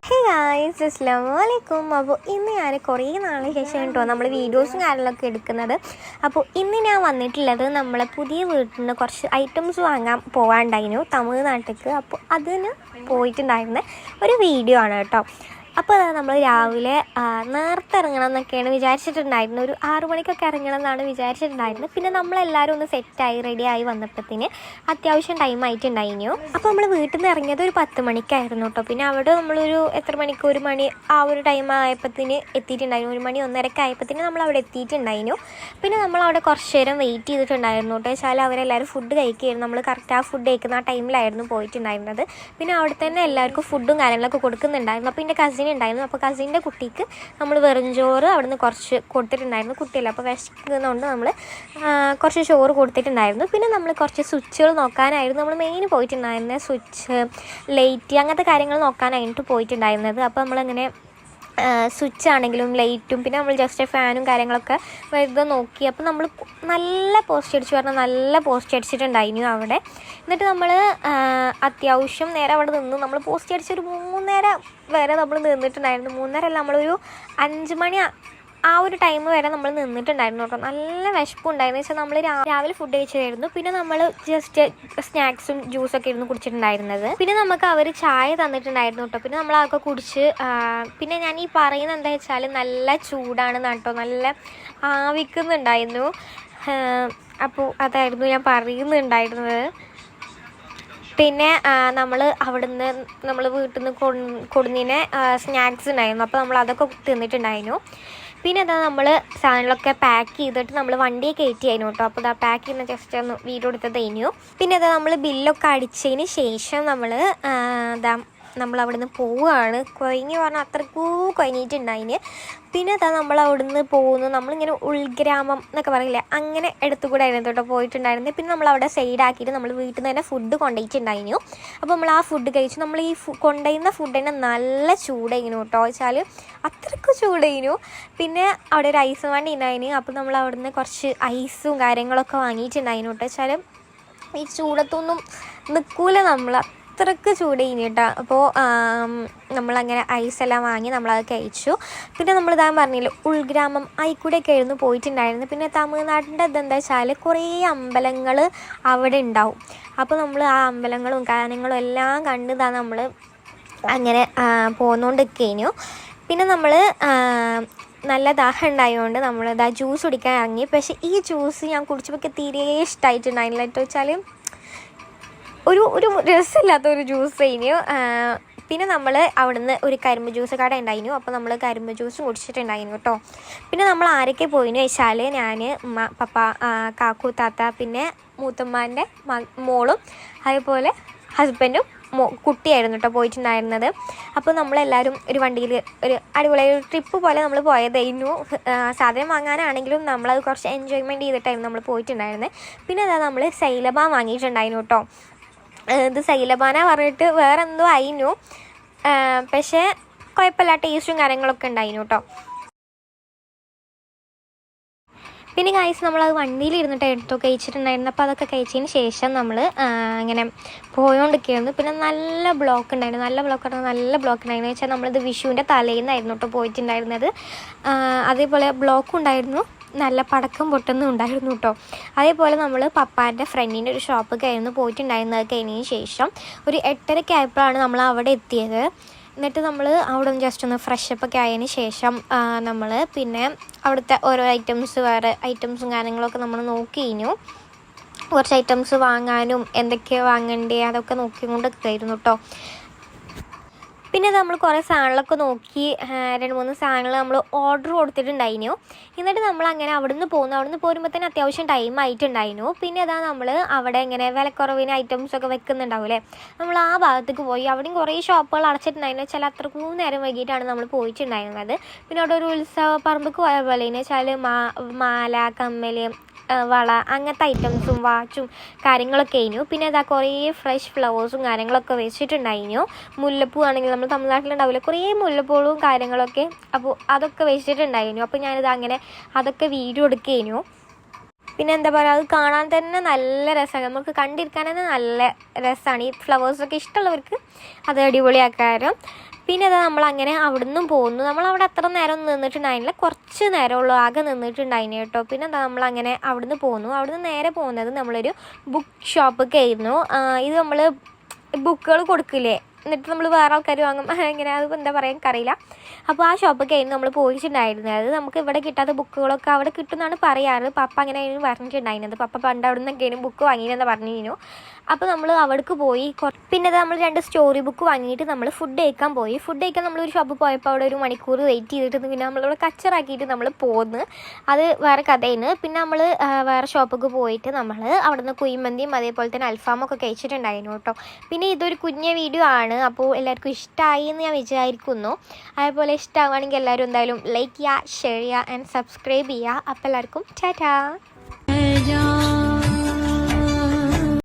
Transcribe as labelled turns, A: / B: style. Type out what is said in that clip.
A: Hey guys, അസ്സലാമു അലൈക്കും. അപ്പോൾ ഇന്ന് ഞാൻ കുറേ നാളെ ശേഷം കേട്ടോ നമ്മൾ വീഡിയോസും കാര്യങ്ങളൊക്കെ എടുക്കുന്നത്. അപ്പോൾ ഇന്ന് ഞാൻ വന്നിട്ടുള്ളത് നമ്മളെ പുതിയ വീട്ടിൽ നിന്ന് കുറച്ച് ഐറ്റംസ് വാങ്ങാൻ പോകാണ്ടായിരുന്നു തമിഴ്നാട്ടിലേക്ക്. അപ്പോൾ അതിന് പോയിട്ടുണ്ടായിരുന്ന ഒരു വീഡിയോ ആണ് കേട്ടോ. അപ്പോൾ അതാ നമ്മൾ രാവിലെ നേരത്തെ ഇറങ്ങണം എന്നൊക്കെയാണ് വിചാരിച്ചിട്ടുണ്ടായിരുന്നത്. ഒരു 6 മണിക്കൊക്കെ ഇറങ്ങണം എന്നാണ് വിചാരിച്ചിട്ടുണ്ടായിരുന്നത്. പിന്നെ നമ്മളെല്ലാവരും ഒന്ന് സെറ്റായി റെഡിയായി വന്നപ്പോഴത്തേന് അത്യാവശ്യം ടൈം ആയിട്ടുണ്ടായിരുന്നു. അപ്പോൾ നമ്മൾ വീട്ടിൽ നിന്ന് ഇറങ്ങിയത് ഒരു 10 മണിക്കായിരുന്നു കേട്ടോ. പിന്നെ അവിടെ നമ്മളൊരു എത്ര മണിക്ക് 1 മണി ആ ഒരു ടൈം ആയപ്പോഴത്തേന് എത്തിയിട്ടുണ്ടായിരുന്നു. 1 മണി 1:30 ആയപ്പോഴത്തേന് നമ്മൾ അവിടെ എത്തിയിട്ടുണ്ടായിരുന്നു. പിന്നെ നമ്മളവിടെ കുറച്ച് നേരം വെയിറ്റ് ചെയ്തിട്ടുണ്ടായിരുന്നു കേട്ടോ. വെച്ചാൽ അവരെല്ലാവരും ഫുഡ് കഴിക്കുകയായിരുന്നു. നമ്മൾ കറക്റ്റ് ആ ഫുഡ് കഴിക്കുന്ന ആ ടൈമിലായിരുന്നു പോയിട്ടുണ്ടായിരുന്നത്. പിന്നെ അവിടെ തന്നെ എല്ലാവർക്കും ഫുഡും കാര്യങ്ങളൊക്കെ കൊടുക്കുന്നുണ്ടായിരുന്നു. അപ്പോൾ എൻ്റെ കസിൻ ഉണ്ടായിരുന്നു. അപ്പോൾ കസിൻ്റെ കുട്ടിക്ക് നമ്മൾ വെറും ചോറ് അവിടെ നിന്ന് കുറച്ച് കൊടുത്തിട്ടുണ്ടായിരുന്നു. കുട്ടിയല്ല, അപ്പോൾ വിശക്കുന്നതുകൊണ്ട് നമ്മൾ കുറച്ച് ചോറ് കൊടുത്തിട്ടുണ്ടായിരുന്നു. പിന്നെ നമ്മൾ കുറച്ച് സ്വിച്ചുകൾ നോക്കാനായിരുന്നു നമ്മൾ മെയിൻ പോയിട്ടുണ്ടായിരുന്നത്. സ്വിച്ച്, ലൈറ്റ് അങ്ങനത്തെ കാര്യങ്ങൾ നോക്കാനായിട്ട് പോയിട്ടുണ്ടായിരുന്നത്. അപ്പോൾ നമ്മളങ്ങനെ സ്വിച്ച് ആണെങ്കിലും ലൈറ്റും പിന്നെ നമ്മൾ ജസ്റ്റ് ഫാനും കാര്യങ്ങളൊക്കെ വെറുതെ നോക്കി. അപ്പോൾ നമ്മൾ നല്ല പോസ്റ്റ് അടിച്ചു പറഞ്ഞാൽ നല്ല പോസ്റ്റ് അടിച്ചിട്ടുണ്ടായിരുന്നു അവിടെ. എന്നിട്ട് നമ്മൾ അത്യാവശ്യം നേരം അവിടെ നിന്ന് നമ്മൾ പോസ്റ്റ് അടിച്ചൊരു 3:30 വരെ നമ്മൾ നിന്നിട്ടുണ്ടായിരുന്നു. 3:30 അല്ല, നമ്മളൊരു 5 മണി ആ ഒരു ടൈം വരെ നമ്മൾ നിന്നിട്ടുണ്ടായിരുന്നു കേട്ടോ. നല്ല വിശപ്പുണ്ടായിരുന്നു. വെച്ചാൽ നമ്മൾ രാവിലെ ഫുഡ് കഴിച്ചതായിരുന്നു. പിന്നെ നമ്മൾ ജസ്റ്റ് സ്നാക്സും ജ്യൂസൊക്കെ ഇരുന്ന് കുടിച്ചിട്ടുണ്ടായിരുന്നത്. പിന്നെ നമുക്ക് അവർ ചായ തന്നിട്ടുണ്ടായിരുന്നു കേട്ടോ. പിന്നെ നമ്മൾ അതൊക്കെ കുടിച്ച് പിന്നെ ഞാൻ ഈ പറയുന്നത് എന്താ വെച്ചാൽ നല്ല ചൂടാണ് കേട്ടോ, നല്ല ആവിക്കുന്നുണ്ടായിരുന്നു. അപ്പോൾ അതായിരുന്നു ഞാൻ പറയുന്നുണ്ടായിരുന്നത്. പിന്നെ നമ്മൾ അവിടുന്ന് നമ്മൾ വീട്ടിൽ നിന്ന് കൊടുന്നതിന് സ്നാക്സ് ഉണ്ടായിരുന്നു. അപ്പോൾ നമ്മൾ അതൊക്കെ തിന്നിട്ടുണ്ടായിരുന്നു. പിന്നെ അതാ നമ്മൾ സാധനങ്ങളൊക്കെ പാക്ക് ചെയ്തിട്ട് നമ്മൾ വണ്ടിയെ കയറ്റിയായിരുന്നു കേട്ടോ. അപ്പോൾ ഇതാ പാക്ക് ചെയ്യുന്ന ജസ്റ്റ് ഒന്ന് വീഡിയോ എടുത്തത് കഴിഞ്ഞു. പിന്നെ അതാ നമ്മൾ ബില്ലൊക്കെ അടിച്ചതിന് ശേഷം നമ്മൾ അവിടുന്ന് പോവുകയാണ്. കുഴങ്ങി പറഞ്ഞാൽ അത്രക്കൂ കുഴങ്ങിയിട്ടുണ്ടായിന്. പിന്നെ അതാ നമ്മൾ അവിടുന്ന് പോകുന്നു. നമ്മളിങ്ങനെ ഉൾഗ്രാമം എന്നൊക്കെ പറയില്ലേ, അങ്ങനെ എടുത്തുകൂടെ ആയിരുന്നു കേട്ടോ പോയിട്ടുണ്ടായിരുന്നത്. പിന്നെ നമ്മളവിടെ സൈഡാക്കിയിട്ട് നമ്മൾ വീട്ടിൽ നിന്ന് തന്നെ ഫുഡ് കൊണ്ടുപോയിട്ടുണ്ടായിരുന്നു. അപ്പോൾ നമ്മൾ ആ ഫുഡ് കഴിച്ചു. നമ്മൾ ഈ കൊണ്ടുപോയിരുന്ന ഫുഡ് തന്നെ നല്ല ചൂടായിരുന്നു കേട്ടോ. വെച്ചാൽ അത്രയ്ക്ക് ചൂടായിരുന്നു. പിന്നെ അവിടെ ഒരു ഐസ് വണ്ടി ഉണ്ടായിരുന്നു. അപ്പോൾ നമ്മൾ അവിടുന്ന് കുറച്ച് ഐസും കാര്യങ്ങളൊക്കെ വാങ്ങിയിട്ടുണ്ടായിരുന്നു കേട്ടോ. വെച്ചാൽ ഈ ചൂടത്തൊന്നും നിൽക്കൂല, നമ്മൾ അത്രയ്ക്ക് ചൂടായിന് കേട്ടോ. അപ്പോൾ നമ്മളങ്ങനെ ഐസെല്ലാം വാങ്ങി നമ്മളത് കഴിച്ചു. പിന്നെ നമ്മളിതാ പറഞ്ഞില്ല ഉൾഗ്രാമം ആയിക്കൂടെയൊക്കെ ആയിരുന്നു പോയിട്ടുണ്ടായിരുന്നു. പിന്നെ തമിഴ്നാട്ടിൻ്റെ ഇതെന്താ വെച്ചാൽ കുറേ അമ്പലങ്ങൾ അവിടെ ഉണ്ടാവും. അപ്പോൾ നമ്മൾ ആ അമ്പലങ്ങളും കാര്യങ്ങളും എല്ലാം കണ്ടതാണ് നമ്മൾ അങ്ങനെ പോന്നുകൊണ്ടിരിക്കുന്നു. പിന്നെ നമ്മൾ നല്ല ദാഹം ഉണ്ടായതുകൊണ്ട് നമ്മളിതാ ജ്യൂസ് കുടിക്കാൻ ഇറങ്ങി. പക്ഷേ ഈ ജ്യൂസ് ഞാൻ കുടിച്ചപ്പോൾ തീരെ ഇഷ്ടമായിട്ടുണ്ടായില്ല കേട്ടോ. വെച്ചാൽ ഒരു രസമില്ലാത്തൊരു ജ്യൂസ് കഴിഞ്ഞു. പിന്നെ നമ്മൾ അവിടുന്ന് ഒരു കരിമ്പ് ജ്യൂസ് കട ഉണ്ടായിരുന്നു. അപ്പോൾ നമ്മൾ കരിമ്പ് ജ്യൂസും കുടിച്ചിട്ടുണ്ടായിരുന്നു കേട്ടോ. പിന്നെ നമ്മൾ ആരൊക്കെ പോയിന്ന് വെച്ചാൽ ഞാൻ, ഉമ്മ, പപ്പ, കാക്കു, താത്ത, പിന്നെ മൂത്തമ്മാൻ്റെ മോളും അതേപോലെ ഹസ്ബൻഡും കുട്ടിയായിരുന്നു കേട്ടോ പോയിട്ടുണ്ടായിരുന്നത്. അപ്പോൾ നമ്മളെല്ലാവരും ഒരു വണ്ടിയിൽ ഒരു അടിപൊളി ട്രിപ്പ് പോലെ നമ്മൾ പോയതായിരുന്നു. സാധനം വാങ്ങാനാണെങ്കിലും നമ്മളത് കുറച്ച് എൻജോയ്മെൻറ്റ് ചെയ്തിട്ടായിരുന്നു നമ്മൾ പോയിട്ടുണ്ടായിരുന്നത്. പിന്നെ അതാ നമ്മൾ സൈലബ വാങ്ങിയിട്ടുണ്ടായിരുന്നു കേട്ടോ. ഇത് സൈലബാന പറഞ്ഞിട്ട് വേറെ എന്തോ ആയിരുന്നു, പക്ഷേ കുഴപ്പമില്ല, ടേസ്റ്റും കാര്യങ്ങളൊക്കെ ഉണ്ടായിരുന്നു കേട്ടോ. പിന്നെ ഗൈസ് നമ്മളത് വണ്ടിയിലിരുന്നിട്ട് എടുത്തു കഴിച്ചിട്ടുണ്ടായിരുന്നു. അപ്പോൾ അതൊക്കെ കഴിച്ചതിന് ശേഷം നമ്മൾ ഇങ്ങനെ പോയോണ്ടിരിക്കുകയായിരുന്നു. പിന്നെ നല്ല ബ്ലോക്ക് ഉണ്ടായിരുന്നു. നല്ല ബ്ലോക്ക് ഉണ്ടായിരുന്നു വെച്ചാൽ നമ്മളിത് വിഷുവിൻ്റെ തലേന്നായിരുന്നു കേട്ടോ പോയിട്ടുണ്ടായിരുന്നത്. അതേപോലെ ബ്ലോക്കും ഉണ്ടായിരുന്നു, നല്ല പടക്കം പൊട്ടുന്നും ഉണ്ടായിരുന്നു കേട്ടോ. അതേപോലെ നമ്മൾ പപ്പാൻ്റെ ഫ്രണ്ടിൻ്റെ ഒരു ഷോപ്പൊക്കെ ആയിരുന്നു പോയിട്ടുണ്ടായിരുന്നത്. കഴിഞ്ഞതിന് ശേഷം ഒരു 8:30 ആയപ്പോഴാണ് നമ്മൾ അവിടെ എത്തിയത്. എന്നിട്ട് നമ്മൾ അവിടെ ജസ്റ്റ് ഒന്ന് ഫ്രഷപ്പൊക്കെ ആയതിന് ശേഷം നമ്മൾ പിന്നെ അവിടുത്തെ ഓരോ വേറെ ഐറ്റംസും കാര്യങ്ങളൊക്കെ നമ്മൾ നോക്കി കഴിഞ്ഞു. കുറച്ച് ഐറ്റംസ് വാങ്ങാനും എന്തൊക്കെയാണ് വാങ്ങണ്ടേ അതൊക്കെ നോക്കിക്കൊണ്ടൊക്കെ ആയിരുന്നു കേട്ടോ. പിന്നെ നമ്മൾ കുറേ സാധനങ്ങളൊക്കെ നോക്കി 2-3 സാധനങ്ങൾ നമ്മൾ ഓർഡർ കൊടുത്തിട്ടുണ്ടായിരുന്നു. എന്നിട്ട് നമ്മൾ അങ്ങനെ അവിടുന്ന് പോരുമ്പോൾ തന്നെ അത്യാവശ്യം ടൈം ആയിട്ടുണ്ടായിരുന്നു. പിന്നെ അതാ നമ്മൾ അവിടെ ഇങ്ങനെ വിലക്കുറവിന് ഐറ്റംസൊക്കെ വെക്കുന്നുണ്ടാവില്ലേ, നമ്മൾ ആ ഭാഗത്തേക്ക് പോയി. അവിടെയും കുറേ ഷോപ്പുകൾ അടച്ചിട്ടുണ്ടായിരുന്നു. വെച്ചാൽ അത്രക്കും നേരം വൈകിട്ടാണ് നമ്മൾ പോയിട്ടുണ്ടായിരുന്നത്. പിന്നെ അവിടെ ഒരു ഉത്സവ പറമ്പ് പോയ പോലെ വെച്ചാൽ മാല, കമ്മൽ, വള അങ്ങനത്തെ ഐറ്റംസും വാച്ചും കാര്യങ്ങളൊക്കെ ആയിരുന്നു. പിന്നെ അതാ കുറേ ഫ്രഷ് ഫ്ലവേഴ്സും കാര്യങ്ങളൊക്കെ വെച്ചിട്ടുണ്ടായിരുന്നു. മുല്ലപ്പൂ ആണെങ്കിൽ നമ്മൾ തമിഴ്നാട്ടിലുണ്ടാവില്ല കുറേ മുല്ലപ്പൂവും കാര്യങ്ങളൊക്കെ, അപ്പോൾ അതൊക്കെ വെച്ചിട്ടുണ്ടായിരുന്നു. അപ്പോൾ ഞാനിത് അങ്ങനെ അതൊക്കെ വീഡിയോ എടുക്കുകയായിരുന്നു. പിന്നെ എന്താ പറയുക, അത് കാണാൻ തന്നെ നല്ല രസമാണ്, നമുക്ക് കണ്ടിരിക്കാൻ തന്നെ നല്ല രസമാണ്. ഈ ഫ്ലവേഴ്സൊക്കെ ഇഷ്ടമുള്ളവർക്ക് അത് അടിപൊളിയാക്കാനും. പിന്നെ അത് നമ്മളങ്ങനെ അവിടെ നിന്നും പോന്നു. നമ്മളവിടെ അത്ര നേരം നിന്നിട്ടുണ്ടായിരുന്നില്ല, കുറച്ച് നേരമുള്ളൂ ആകെ നിന്നിട്ടുണ്ടായിരുന്നു കേട്ടോ. പിന്നെ എന്താ നമ്മളങ്ങനെ അവിടെ നിന്ന് പോന്നു. അവിടെ നിന്ന് നേരെ പോകുന്നത് നമ്മളൊരു ബുക്ക് ഷോപ്പൊക്കെ ആയിരുന്നു. ഇത് നമ്മൾ ബുക്കുകൾ കൊടുക്കില്ലേ, എന്നിട്ട് നമ്മൾ വേറെ ആൾക്കാർ വാങ്ങും, ഇങ്ങനെ അത് എന്താ പറയുക എനിക്കറിയില്ല. അപ്പോൾ ആ ഷോപ്പൊക്കെ ആയിരുന്നു നമ്മൾ പോയിട്ടുണ്ടായിരുന്നത്. നമുക്ക് ഇവിടെ കിട്ടാത്ത ബുക്കുകളൊക്കെ അവിടെ കിട്ടുമെന്നാണ് പറയാറ്. പപ്പ അങ്ങനെ ആയിരുന്നു പറഞ്ഞിട്ടുണ്ടായിരുന്നത്. പപ്പ പണ്ട് അവിടെ നിന്നൊക്കെയാണ് ബുക്ക് വാങ്ങിയെന്ന് പറഞ്ഞിരുന്നു. അപ്പോൾ നമ്മൾ അവിടേക്ക് പോയി. പിന്നെ അത് നമ്മൾ 2 സ്റ്റോറി ബുക്ക് വാങ്ങിയിട്ട് നമ്മൾ ഫുഡ് കഴിക്കാൻ പോയി. ഫുഡ് കഴിക്കാൻ നമ്മളൊരു ഷോപ്പിൽ പോയപ്പോൾ അവിടെ 1 മണിക്കൂർ വെയിറ്റ് ചെയ്തിട്ട് പിന്നെ നമ്മളിവിടെ കച്ചറാക്കിയിട്ട് നമ്മൾ പോന്ന്. അത് വേറെ കഥയാണ്. പിന്നെ നമ്മൾ വേറെ ഷോപ്പൊക്കെ പോയിട്ട് നമ്മൾ അവിടെ നിന്ന് കുഴിമന്തിയും അതേപോലെ തന്നെ അൽഫാമൊക്കെ കഴിച്ചിട്ടുണ്ടായിരുന്നു കേട്ടോ. പിന്നെ ഇതൊരു കുഞ്ഞ വീഡിയോ ആണ്, അപ്പോൾ എല്ലാവർക്കും ഇഷ്ടമായി എന്ന് ഞാൻ വിചാരിക്കുന്നു. അതേപോലെ ഇഷ്ടമാവുകയാണെങ്കിൽ എല്ലാവരും എന്തായാലും ലൈക്ക് ചെയ്യുക, ഷെയർ ചെയ്യുക ആൻഡ് സബ്സ്ക്രൈബ് ചെയ്യുക. അപ്പോൾ എല്ലാവർക്കും ടാറ്റാ.